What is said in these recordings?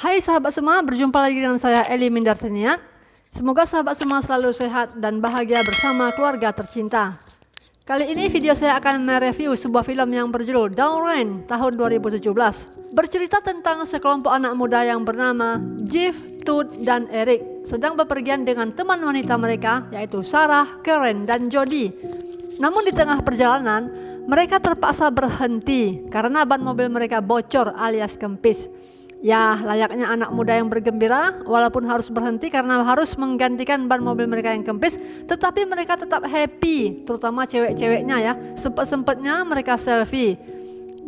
Hai sahabat semua, berjumpa lagi dengan saya Eli Mindartiniat. Semoga sahabat semua selalu sehat dan bahagia bersama keluarga tercinta. Kali ini video saya akan mereview sebuah film yang berjudul Down Rain tahun 2017. Bercerita tentang sekelompok anak muda yang bernama Jeff, Todd, dan Eric sedang bepergian dengan teman wanita mereka yaitu Sarah, Karen, dan Jody. Namun di tengah perjalanan, mereka terpaksa berhenti karena ban mobil mereka bocor alias kempis. Ya, layaknya anak muda yang bergembira, walaupun harus berhenti karena harus menggantikan ban mobil mereka yang kempis, tetapi mereka tetap happy, terutama cewek-ceweknya ya. Sempat-sempatnya mereka selfie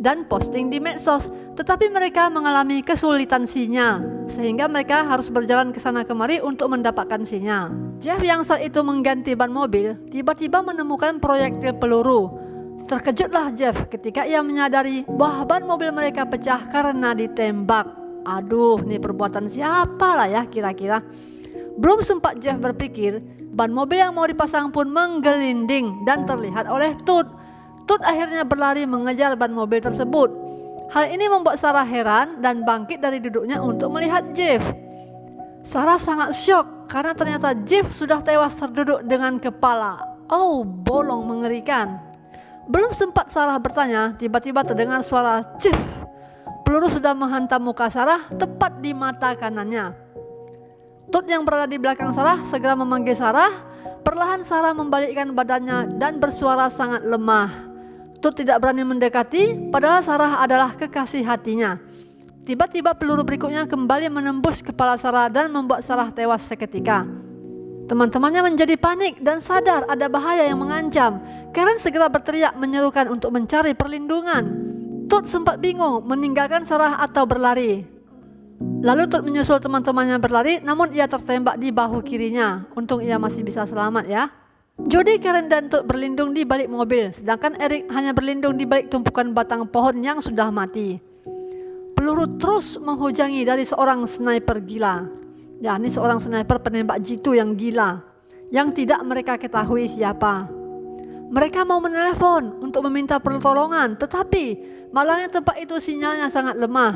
dan posting di medsos, tetapi mereka mengalami kesulitan sinyal, sehingga mereka harus berjalan ke sana kemari untuk mendapatkan sinyal. Jeff yang saat itu mengganti ban mobil, tiba-tiba menemukan proyektil peluru. Terkejutlah Jeff ketika ia menyadari bahwa ban mobil mereka pecah karena ditembak. Aduh, ini perbuatan siapa lah ya kira-kira. Belum sempat Jeff berpikir, ban mobil yang mau dipasang pun menggelinding dan terlihat oleh Todd. Todd akhirnya berlari mengejar ban mobil tersebut. Hal ini membuat Sarah heran dan bangkit dari duduknya untuk melihat Jeff. Sarah sangat syok karena ternyata Jeff sudah tewas terduduk dengan kepala. Oh, bolong mengerikan. Belum sempat Sarah bertanya, tiba-tiba terdengar suara Jeff. Peluru sudah menghantam muka Sarah tepat di mata kanannya. Todd yang berada di belakang Sarah segera memanggil Sarah. Perlahan Sarah membalikkan badannya dan bersuara sangat lemah. Todd tidak berani mendekati, padahal Sarah adalah kekasih hatinya. Tiba-tiba peluru berikutnya kembali menembus kepala Sarah dan membuat Sarah tewas seketika. Teman-temannya menjadi panik dan sadar ada bahaya yang mengancam. Karen segera berteriak menyerukan untuk mencari perlindungan. Todd sempat bingung meninggalkan Sarah atau berlari. Lalu Todd menyusul teman-temannya berlari, namun ia tertembak di bahu kirinya. Untung ia masih bisa selamat ya. Jody, Karen, dan Todd berlindung di balik mobil, sedangkan Eric hanya berlindung di balik tumpukan batang pohon yang sudah mati. Peluru terus menghujangi dari seorang sniper gila. Ya, ini seorang sniper penembak jitu yang gila, yang tidak mereka ketahui siapa. Mereka mau menelepon untuk meminta pertolongan, tetapi malangnya tempat itu sinyalnya sangat lemah.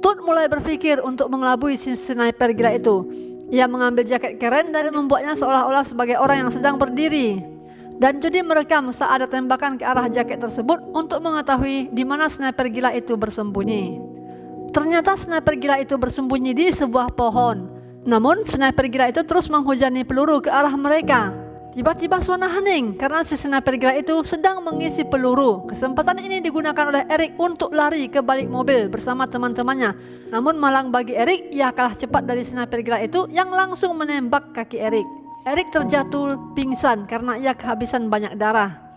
Todd mulai berpikir untuk mengelabui si sniper gila itu. Ia mengambil jaket Karen dan membuatnya seolah-olah sebagai orang yang sedang berdiri. Dan Jody merekam saat ada tembakan ke arah jaket tersebut untuk mengetahui di mana sniper gila itu bersembunyi. Ternyata sniper gila itu bersembunyi di sebuah pohon. Namun sniper gila itu terus menghujani peluru ke arah mereka. Tiba-tiba suasana hening karena si sniper gila itu sedang mengisi peluru. Kesempatan ini digunakan oleh Eric untuk lari ke balik mobil bersama teman-temannya. Namun malang bagi Eric, ia kalah cepat dari sniper gila itu yang langsung menembak kaki Eric. Eric terjatuh pingsan karena ia kehabisan banyak darah.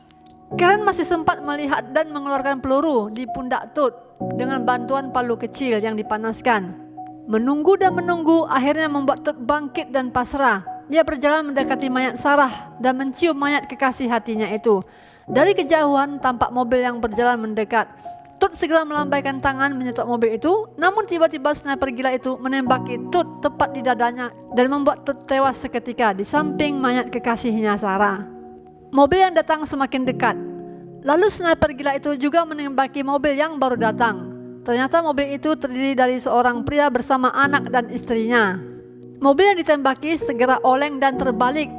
Karen masih sempat melihat dan mengeluarkan peluru di pundak Todd dengan bantuan palu kecil yang dipanaskan. Menunggu dan menunggu akhirnya membuat Todd bangkit dan pasrah. Dia berjalan mendekati mayat Sarah dan mencium mayat kekasih hatinya itu. Dari kejauhan tampak mobil yang berjalan mendekat. Todd segera melambaikan tangan menyetok mobil itu, namun tiba-tiba sniper gila itu menembaki Todd tepat di dadanya dan membuat Todd tewas seketika di samping mayat kekasihnya Sarah. Mobil yang datang semakin dekat. Lalu sniper gila itu juga menembaki mobil yang baru datang. Ternyata mobil itu terdiri dari seorang pria bersama anak dan istrinya. Mobil yang ditembaki segera oleng dan terbalik,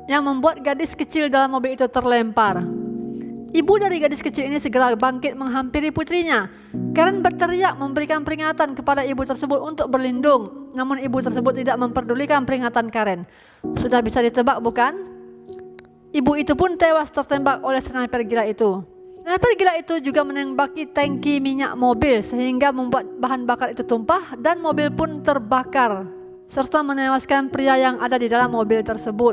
yang membuat gadis kecil dalam mobil itu terlempar. Ibu dari gadis kecil ini segera bangkit menghampiri putrinya. Karen berteriak memberikan peringatan kepada ibu tersebut untuk berlindung. Namun ibu tersebut tidak memperdulikan peringatan Karen. Sudah bisa ditebak bukan? Ibu itu pun tewas tertembak oleh sniper gila itu. Sniper gila itu juga menembaki tangki minyak mobil sehingga membuat bahan bakar itu tumpah dan mobil pun terbakar, serta menewaskan pria yang ada di dalam mobil tersebut.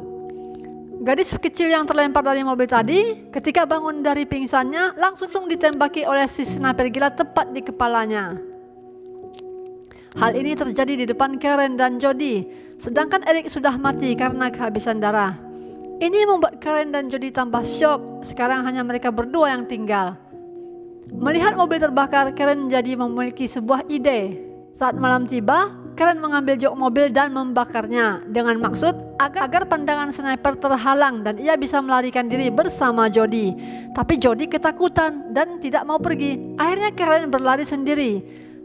Gadis kecil yang terlempar dari mobil tadi, ketika bangun dari pingsannya, langsung ditembaki oleh si sniper gila tepat di kepalanya. Hal ini terjadi di depan Karen dan Jody, sedangkan Eric sudah mati karena kehabisan darah. Ini membuat Karen dan Jody tambah syok, sekarang hanya mereka berdua yang tinggal. Melihat mobil terbakar, Karen jadi memiliki sebuah ide. Saat malam tiba, Karen mengambil jok mobil dan membakarnya dengan maksud agar pandangan sniper terhalang dan ia bisa melarikan diri bersama Jody. Tapi Jody ketakutan dan tidak mau pergi. Akhirnya Karen berlari sendiri.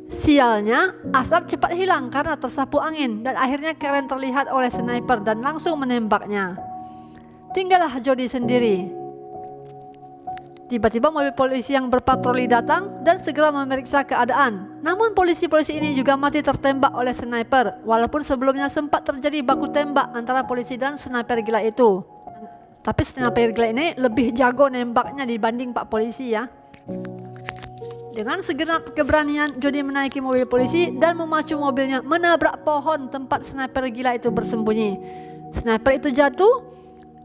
Sialnya, asap cepat hilang karena tersapu angin dan akhirnya Karen terlihat oleh sniper dan langsung menembaknya. Tinggallah Jody sendiri. Tiba-tiba mobil polisi yang berpatroli datang dan segera memeriksa keadaan. Namun polisi-polisi ini juga mati tertembak oleh sniper, walaupun sebelumnya sempat terjadi baku tembak antara polisi dan sniper gila itu. Tapi sniper gila ini lebih jago nembaknya dibanding Pak Polisi ya. Dengan segenap keberanian, Jody menaiki mobil polisi dan memacu mobilnya menabrak pohon tempat sniper gila itu bersembunyi. Sniper itu jatuh,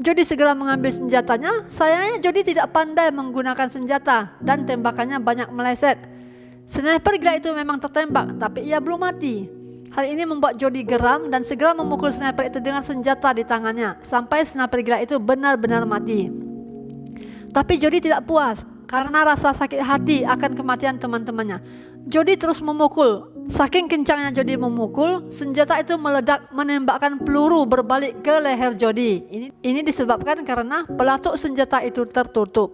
Jody segera mengambil senjatanya. Sayangnya Jody tidak pandai menggunakan senjata dan tembakannya banyak meleset. Sniper gila itu memang tertembak, tapi ia belum mati. Hal ini membuat Jody geram dan segera memukul sniper itu dengan senjata di tangannya sampai sniper gila itu benar-benar mati. Tapi Jody tidak puas. Karena rasa sakit hati akan kematian teman-temannya, Jody terus memukul. Saking kencangnya Jody memukul, senjata itu meledak menembakkan peluru berbalik ke leher Jody. Ini disebabkan karena pelatuk senjata itu tertutup.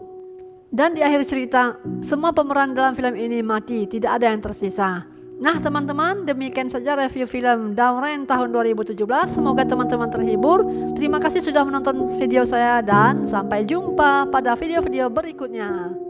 Dan di akhir cerita, semua pemeran dalam film ini mati, tidak ada yang tersisa. Nah teman-teman, demikian saja review film Down Rain tahun 2017. Semoga teman-teman terhibur. Terima kasih sudah menonton video saya dan sampai jumpa pada video-video berikutnya.